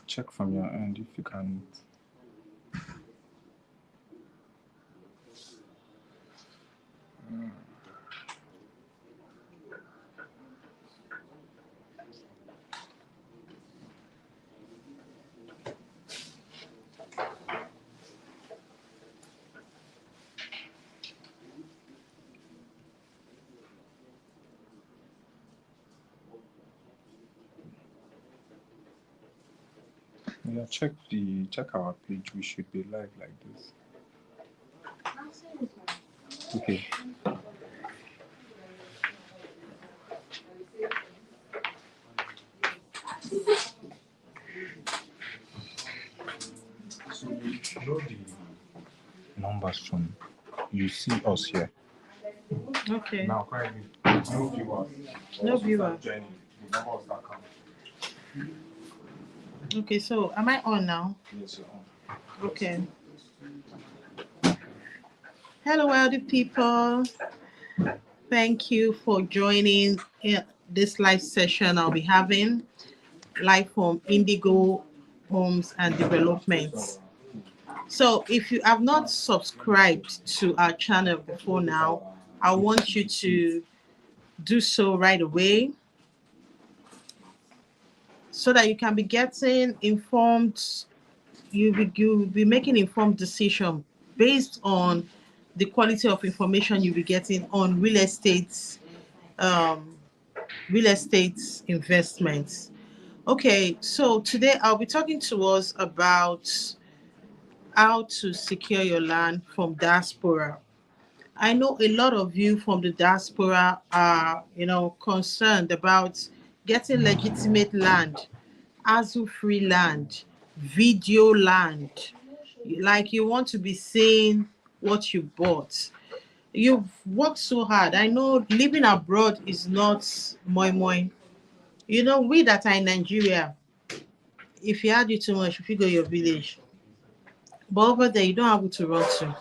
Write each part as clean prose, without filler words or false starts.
Check from your end if you can. Yeah, check our page. We should be live like this. Okay. So you know the numbers from you see us here. Okay. Now currently no viewers. No viewer. The numbers that come. Okay, so am I on now? Yes, you're on. Okay. Hello, wealthy people. Thank you for joining this live session I'll be having live from Indigo Homes and Developments. So if you have not subscribed to our channel before now, I want you to do so right away so that you can be getting informed. You'll be making informed decision based on the quality of information you'll be getting on um, real estate investments. Okay, so today I'll be talking to us about how to secure your land from diaspora. I know a lot of you from the diaspora are, concerned about getting legitimate land, ASU-free land, video land. Like you want to be seeing what you bought. You've worked so hard. I know living abroad is not moi moi. We that are in Nigeria, if you had you too much, if you go your village, but over there you don't have to run to.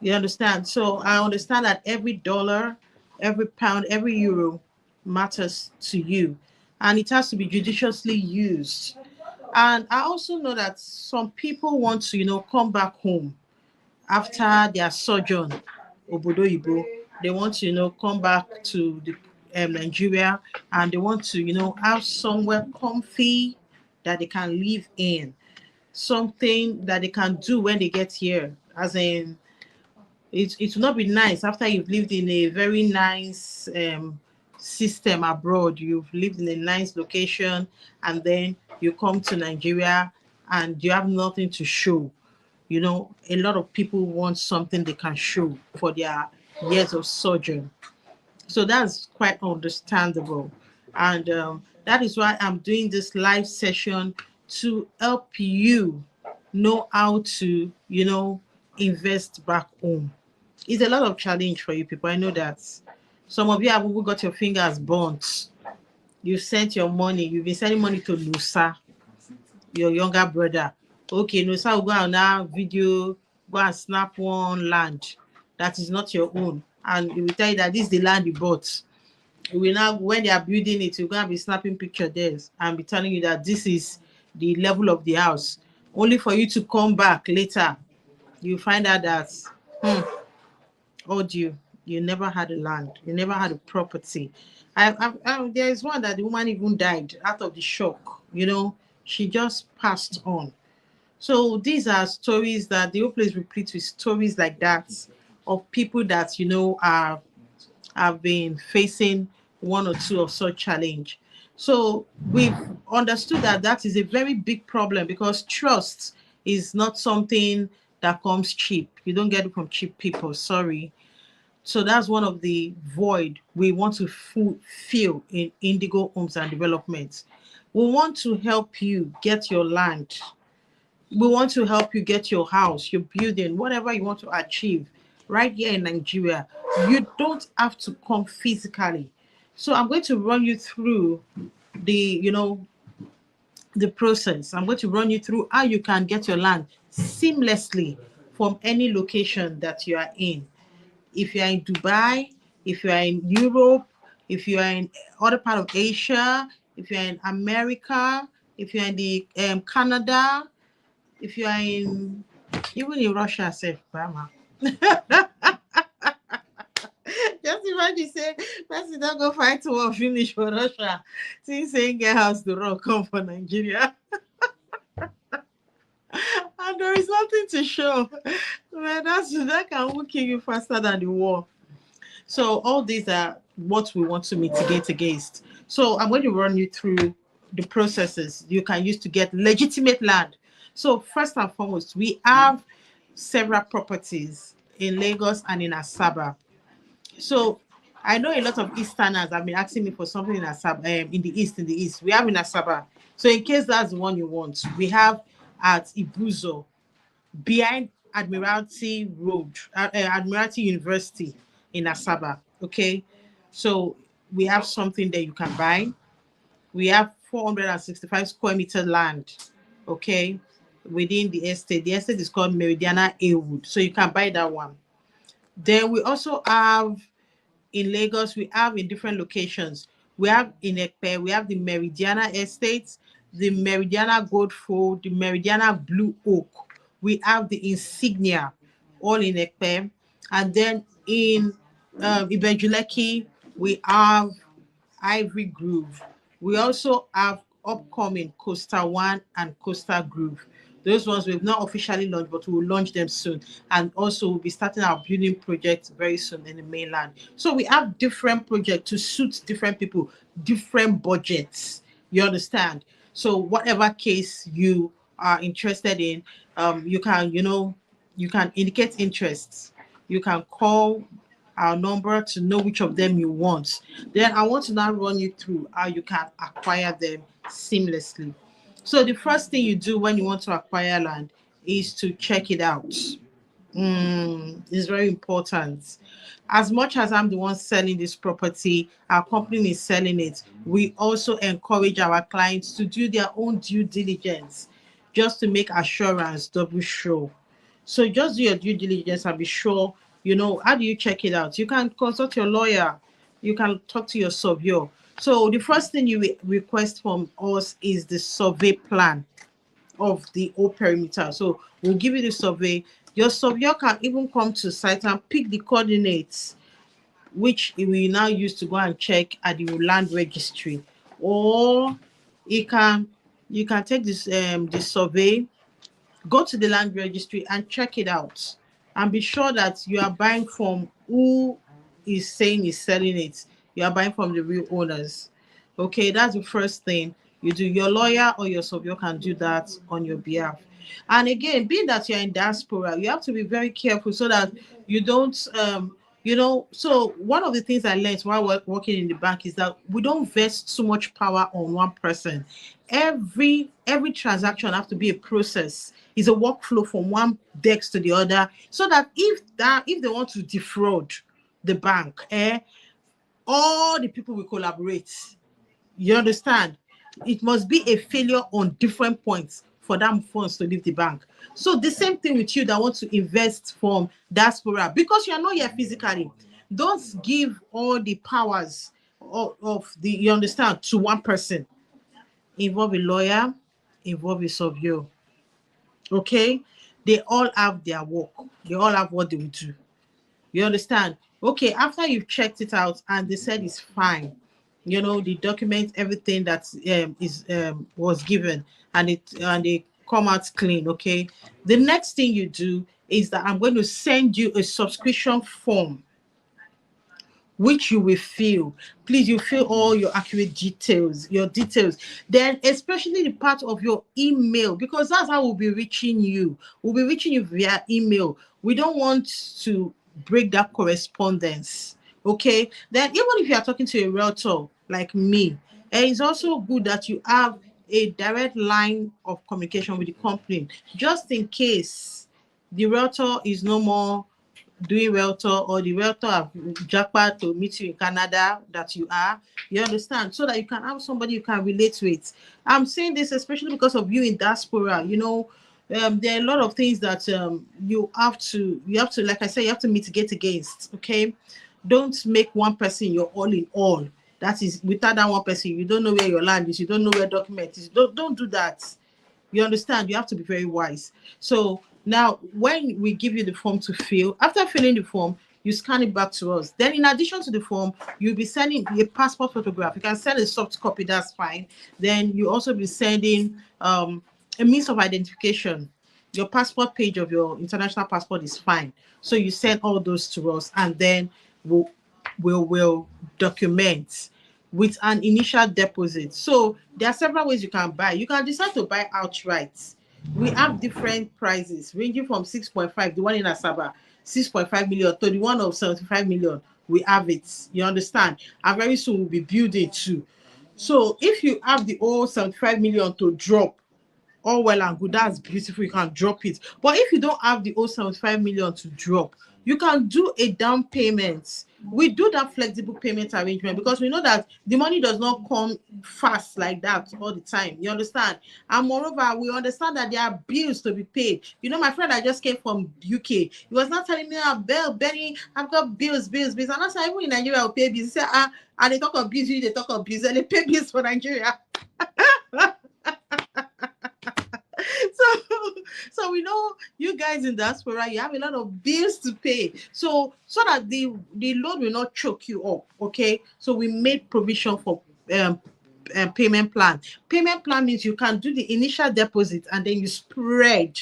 You understand? So I understand that every dollar, every pound, every euro matters to you, and it has to be judiciously used. And I also know that some people want to, come back home after their sojourn, Obodo Ibo. They want to, come back to the Nigeria, and they want to, have somewhere comfy that they can live in, something that they can do when they get here. As in, it will not be nice after you've lived in a very nice system abroad. You've lived in a nice location, and then you come to Nigeria and you have nothing to show. A lot of people want something they can show for their years of sojourn. So that's quite understandable. And that is why I'm doing this live session to help you know how to, invest back home. It's a lot of challenge for you people. I know that. Some of you have even got your fingers burnt. You sent your money. You've been sending money to Nusa, your younger brother. Okay, Nusa will go on now video, go and snap one land that is not your own. And he will tell you that this is the land you bought. He will now, when they are building it, you're going to be snapping picture there and be telling you that this is the level of the house. Only for you to come back later, you find out that, you never had a land, you never had a property. There is one that the woman even died out of the shock. She just passed on. So these are stories that the whole place replete with stories like that of people that have been facing one or two of such challenge. So we've understood that that is a very big problem because trust is not something that comes cheap. You don't get it from cheap people. Sorry. So that's one of the void we want to fill in Indigo Homes and Developments. We want to help you get your land. We want to help you get your house, your building, whatever you want to achieve right here in Nigeria. You don't have to come physically. So I'm going to run you through the process. I'm going to run you through how you can get your land seamlessly from any location that you are in. if you are in Dubai, if you are in Europe, if you are in other part of Asia, if you are in America, if you are in the Canada, if you are in even in Russia, safe, Bama. Just imagine say person don't go fight war finish for Russia. Since saying get house to run come for Nigeria. And there is nothing to show. Man, that can kill you faster than the war. So all these are what we want to mitigate against. So I'm going to run you through the processes you can use to get legitimate land. So first and foremost, we have several properties in Lagos and in Asaba. So I know a lot of Easterners have been asking me for something in Asaba, in the east. In the east, we have in Asaba. So in case that's the one you want, we have at Ibuzo, behind Admiralty Road, Admiralty University in Asaba. Okay, so we have something that you can buy. We have 465 square meter land. Okay, within the estate. The estate is called Meridiana Awood, so you can buy that one. Then we also have in Lagos, we have in different locations. We have in Ekpe, we have the Meridiana Estates, the Meridiana Goldfold, the Meridiana Blue Oak. We have the Insignia, all in Ekpe. And then in Ibejuleki, we have Ivory Groove. We also have upcoming Costa One and Costa Groove. Those ones we've not officially launched, but we will launch them soon. And also we'll be starting our building project very soon in the mainland. So we have different projects to suit different people, different budgets. You understand? So whatever case you are interested in, you can, you can indicate interests. You can call our number to know which of them you want. Then I want to now run you through how you can acquire them seamlessly. So the first thing you do when you want to acquire land is to check it out. It's very important. As much as I'm the one selling this property, our company is selling it. We also encourage our clients to do their own due diligence just to make assurance double sure. So just do your due diligence and be sure, how do you check it out? You can consult your lawyer, you can talk to your surveyor. So the first thing you request from us is the survey plan of the whole perimeter. So we'll give you the survey. Your surveyor can even come to site and pick the coordinates, which he will now use to go and check at the land registry. Or you can take this survey, go to the land registry and check it out, and be sure that you are buying from who is saying is selling it. You are buying from the real owners. Okay, that's the first thing you do. Your lawyer or your surveyor can do that on your behalf. And again, being that you're in diaspora, you have to be very careful so that you don't so one of the things I learned while working in the bank is that we don't vest too much power on one person. Every transaction have to be a process, is a workflow from one desk to the other, so that if they want to defraud the bank, all the people will collaborate. You understand? It must be a failure on different points for them funds to leave the bank. So the same thing with you that want to invest from diaspora, because you are not here physically. Don't give all the powers of the, you understand, to one person. Involve a lawyer, involve a surveyor. Okay? They all have their work. They all have what they will do. You understand? Okay, after you've checked it out and they said it's fine, the document, everything that is was given, and they come out clean. Okay, the next thing you do is that I'm going to send you a subscription form, which you will fill. Please, you fill all your accurate details, your details. Then, especially the part of your email, because that's how we'll be reaching you. We'll be reaching you via email. We don't want to break that correspondence. Okay. Then, even if you are talking to a realtor like me, it's also good that you have a direct line of communication with the company, just in case the realtor is no more doing realtor, or the realtor have jackpot to meet you in Canada that you understand, so that you can have somebody you can relate with. I'm saying this especially because of you in diaspora. there are a lot of things that you have to, like I said, you have to mitigate against. Okay, don't make one person your all in all. That is, without that one person, you don't know where your land is, you don't know where document is. Don't do that. You understand? You have to be very wise. So now, when we give you the form to fill, after filling the form, you scan it back to us. Then, in addition to the form, you'll be sending a passport photograph. You can send a soft copy, that's fine. Then, you also be sending a means of identification. Your passport page of your international passport is fine. So, you send all those to us, and then we'll document with an initial deposit. So there are several ways you can buy. You can decide to buy outright. We have different prices ranging from 6.5, the one in Asaba, 6.5 million, to the one of 75 million. We have it. You understand? And very soon we'll be building too. So if you have the whole 75 million to drop, all well and good, that's beautiful, you can drop it. But if you don't have the whole 75 million to drop, you can do a down payment. We do that flexible payment arrangement because we know that the money does not come fast like that all the time. You understand? And moreover, we understand that there are bills to be paid. You know, my friend, I just came from UK. He was not telling me, Benny, I've got bills. And I said, even in Nigeria, I'll pay bills. He said, and they talk of bills, they talk of bills, and they pay bills for Nigeria. so so we know you guys in diaspora, you have a lot of bills to pay, so that the load will not choke you up. Okay, so we made provision for payment plan. Payment plan means you can do the initial deposit and then you spread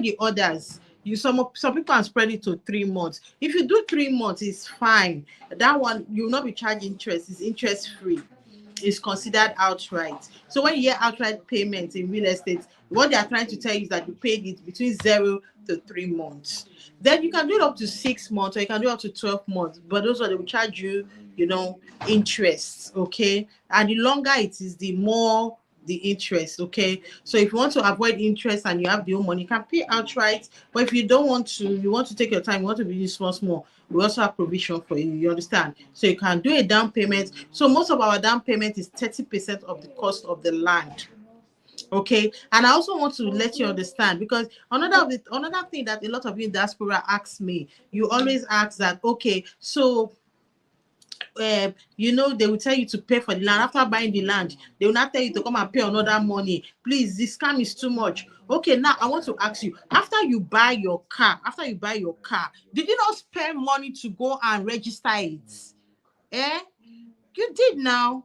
the others. Some people can spread it to 3 months. If you do 3 months, it's fine. That one you will not be charged interest. It's interest free. Is considered outright. So when you hear outright payments in real estate, what they are trying to tell you is that you paid it between 0 to 3 months. Then you can do it up to 6 months, or you can do it up to 12 months. But those are, they will charge you, interest. Okay, and the longer it is, the more the interest. Okay, so if you want to avoid interest and you have the whole money, you can pay outright. But if you don't want to, you want to take your time, you want to be small, we also have provision for you. You understand? So you can do a down payment. So most of our down payment is 30% of the cost of the land. Okay, and I also want to let you understand, because another thing that a lot of you in diaspora ask me, you always ask that, okay, so they will tell you to pay for the land. After buying the land, they will not tell you to come and pay another money. Please, this scam is too much. Okay, now I want to ask you, after you buy your car, did you not spend money to go and register it? You did now.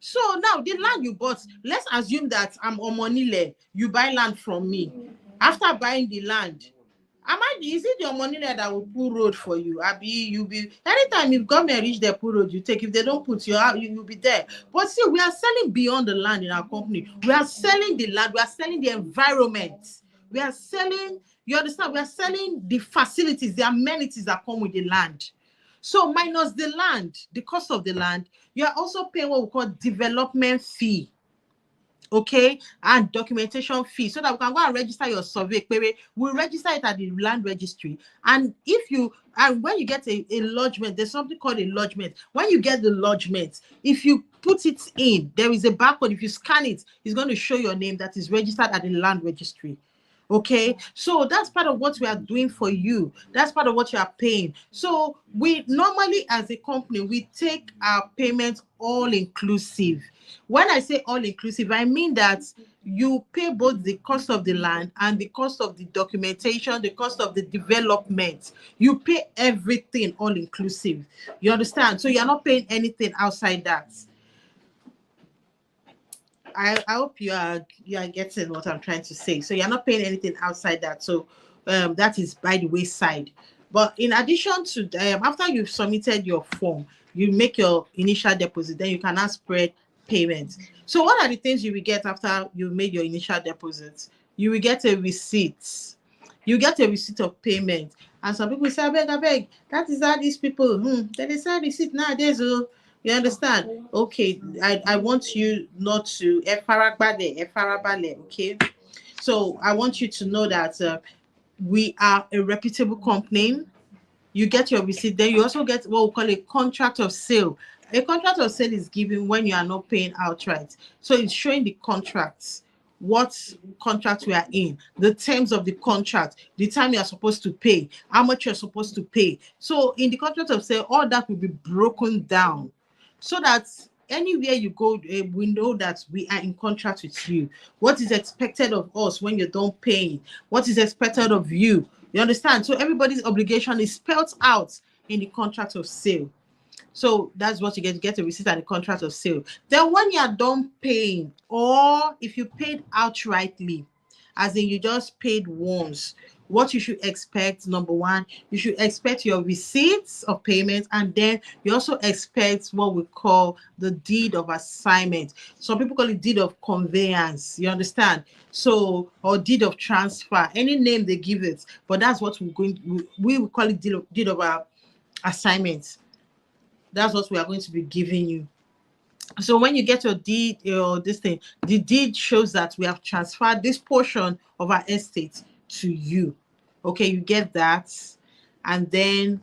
So now the land you bought, let's assume that I'm Omonile, you buy land from me. After buying the land, is it your money that will pull road for you? You be anytime if government reach their pull road, you take. If they don't put you out, you'll be there. But see, we are selling beyond the land in our company. We are selling the land, we are selling the environment. We are selling, you understand, we are selling the facilities, the amenities that come with the land. So minus the land, the cost of the land, you are also paying what we call development fee. Okay, and documentation fee, so that we can go and register your survey. We'll register it at the land registry. And when you get a lodgement, there's something called a lodgement. When you get the lodgement, if you put it in, there is a barcode. If you scan it, it's going to show your name that is registered at the land registry. Okay, so that's part of what we are doing for you. That's part of what you are paying. So we normally, as a company, we take our payments all inclusive. When I say all inclusive, I mean that you pay both the cost of the land and the cost of the documentation, the cost of the development. You pay everything all inclusive. You understand? So you're not paying anything outside that. I hope you are getting what I'm trying to say. So you're not paying anything outside that. So that is by the wayside. But in addition to after you've submitted your form, you make your initial deposit, then you can now spread payments. So what are the things you will get after you made your initial deposit? You will get a receipt. You get a receipt of payment. And some people say, I beg, that is how these people, they say receipt nowadays. You understand? Okay, I want you not to okay? So I want you to know that we are a reputable company. You get your receipt, then you also get what we call a contract of sale. A contract of sale is given when you are not paying outright. So it's showing the contracts what contract we are in, the terms of the contract, the time you are supposed to pay, how much you're supposed to pay. So in the contract of sale, all that will be broken down so that anywhere you go, we know that we are in contract with you. What is expected of us when you don't pay? What is expected of you? You understand? So everybody's obligation is spelled out in the contract of sale. So that's what you get a receipt and a contract of sale. Then when you are done paying, or if you paid outrightly, as in you just paid once, what you should expect, number one, you should expect your receipts of payment, and then you also expect what we call the deed of assignment. Some people call it deed of conveyance, you understand? So, or deed of transfer, any name they give it, but that's what we will call it deed of assignment. That's what we are going to be giving you. So when you get your deed, this thing, the deed shows that we have transferred this portion of our estate to you. Okay, you get that. And then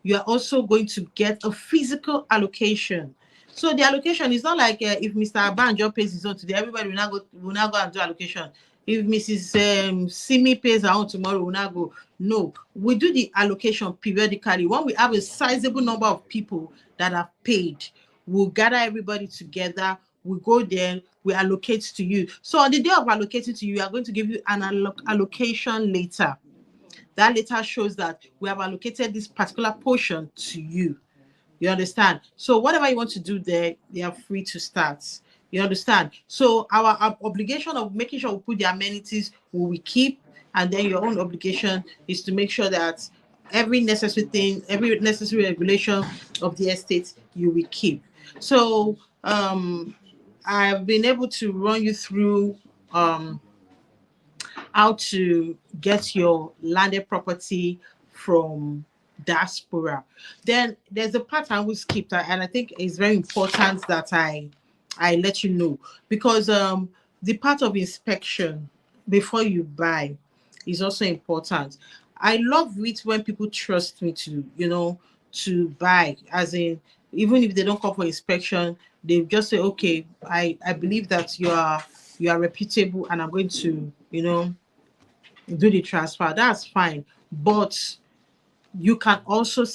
you are also going to get a physical allocation. So the allocation is not like if Mr. Abanjo pays his own today, everybody will not go and do allocation. If Mrs. Simi pays her own tomorrow, we'll not go. No, we do the allocation periodically. When we have a sizable number of people that have paid, we'll gather everybody together. We go there, we allocate to you. So on the day of allocating to you, we are going to give you an allocation later. That letter shows that we have allocated this particular portion to you. You understand? So whatever you want to do there, they are free to start. You understand? So our obligation of making sure we put the amenities we keep, and then your own obligation is to make sure that every necessary thing, every necessary regulation of the estate you will keep. So I've been able to run you through how to get your landed property from diaspora. Then there's a part I will skip, and I think it's very important that I let you know, because the part of inspection before you buy is also important. I love it when people trust me to, to buy, as in, even if they don't come for inspection, they just say, okay, I believe that you are reputable, and I'm going to, do the transfer. That's fine. But you can also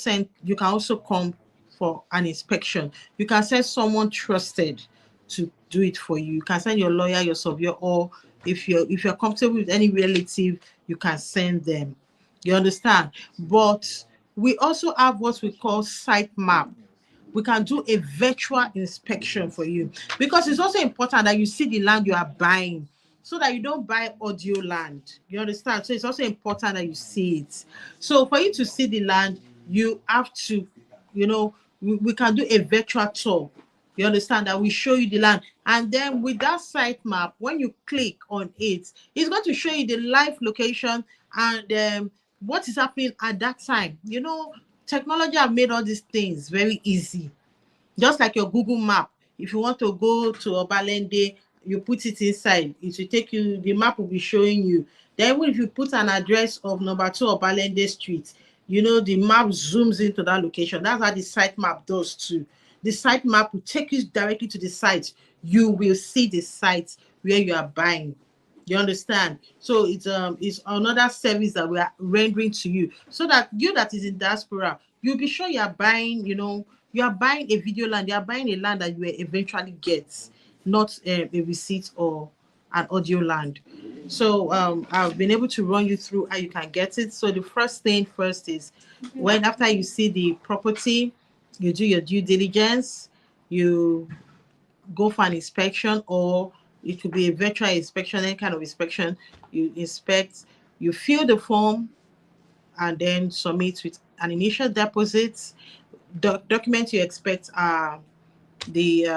come for an inspection. You can send someone trusted to do it for you. You can send your lawyer, your surveyor, or if you're comfortable with any relative, you can send them. You understand? But we also have what we call site map. We can do a virtual inspection for you, because it's also important that you see the land you are buying, so that you don't buy audio land. You understand? So it's also important that you see it. So for you to see the land, you have to, we can do a virtual tour. You understand, that we show you the land. And then with that site map, when you click on it, it's going to show you the live location and what is happening at that time. Technology have made all these things very easy. Just like your Google map. If you want to go to Obalende, you put it inside. It will take you, the map will be showing you. Then even if you put an address of number 2 Obalende Street, the map zooms into that location. That's how the site map does too. The site map will take you directly to the site. You will see the site where you are buying. You understand? So it's another service that we are rendering to you, so that you that is in diaspora, you'll be sure you are buying, you are buying a video land, you are buying a land that you will eventually get, not a receipt or an audio land. So I've been able to run you through how you can get it. So the first thing first is, when after you see the property, you do your due diligence, you go for an inspection, or it could be a virtual inspection, any kind of inspection. You inspect, you fill the form, and then submit with an initial deposit. Documents you expect are the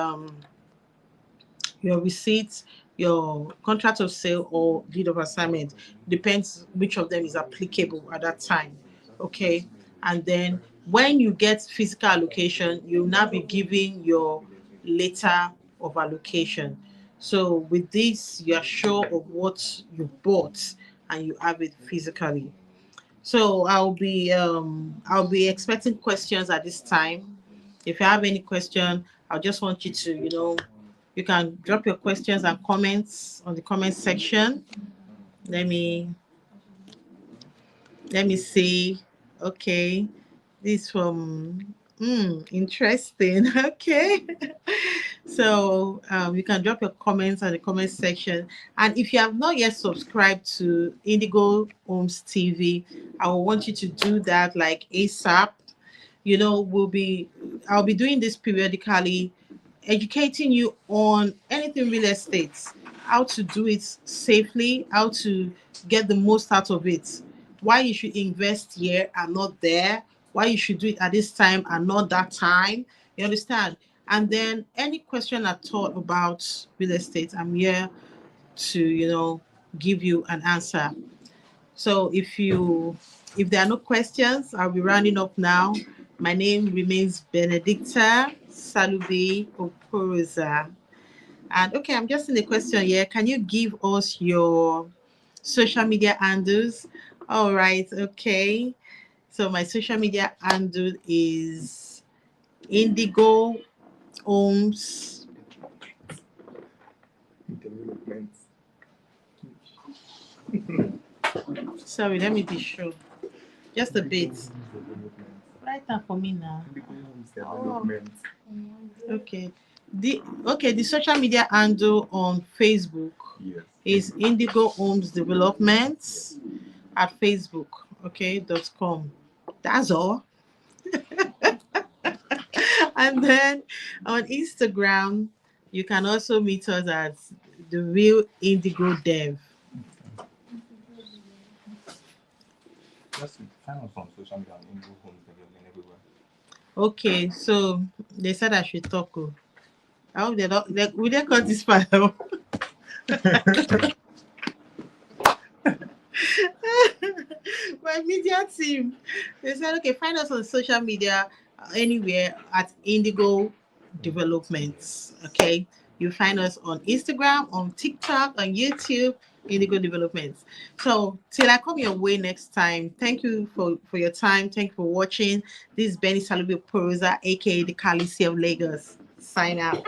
your receipts, your contract of sale, or deed of assignment. Depends which of them is applicable at that time. Okay. And then when you get physical allocation, you'll now be giving your letter of allocation. So with this, you are sure of what you bought and you have it physically. So I'll be expecting questions at this time. If you have any question, I just want you to, You can drop your questions and comments on the comment section. Let me see. Okay. This from interesting. Okay. So you can drop your comments on the comment section. And if you have not yet subscribed to Indigo Homes TV, I will want you to do that like ASAP. You know, I'll be doing this periodically, educating you on anything real estate, how to do it safely, how to get the most out of it, why you should invest here and not there, why you should do it at this time and not that time. You understand? And then any question at all about real estate, I'm here to, give you an answer. So if there are no questions, I'll be rounding up now. My name remains Benedicta Salube Oporoza. And okay, I'm just in the question here. Can you give us your social media handles? All right, okay. So my social media handle is Indigo Homes. Development. Sorry, let me be sure. Just a bit. Development. Write that for me now. Development. Okay. The social media handle on Facebook Yes. is Indigo Homes Developments at Facebook. Okay, .com. That's all. And then on Instagram, you can also meet us at the Real Indigo Dev. Just find us on social media and Indigo Homes Development everywhere. Okay, so they said I should talk. Oh. I hope they don't. Will they cut this part out? My media team, they said, okay, find us on social media anywhere at Indigo Developments. Okay, you find us on Instagram, on TikTok, on YouTube, Indigo Developments. So till I come your way next time, thank you for your time. Thank you for watching. This is Benny Salube Poroza, aka the Khaleesi of Lagos. Sign out.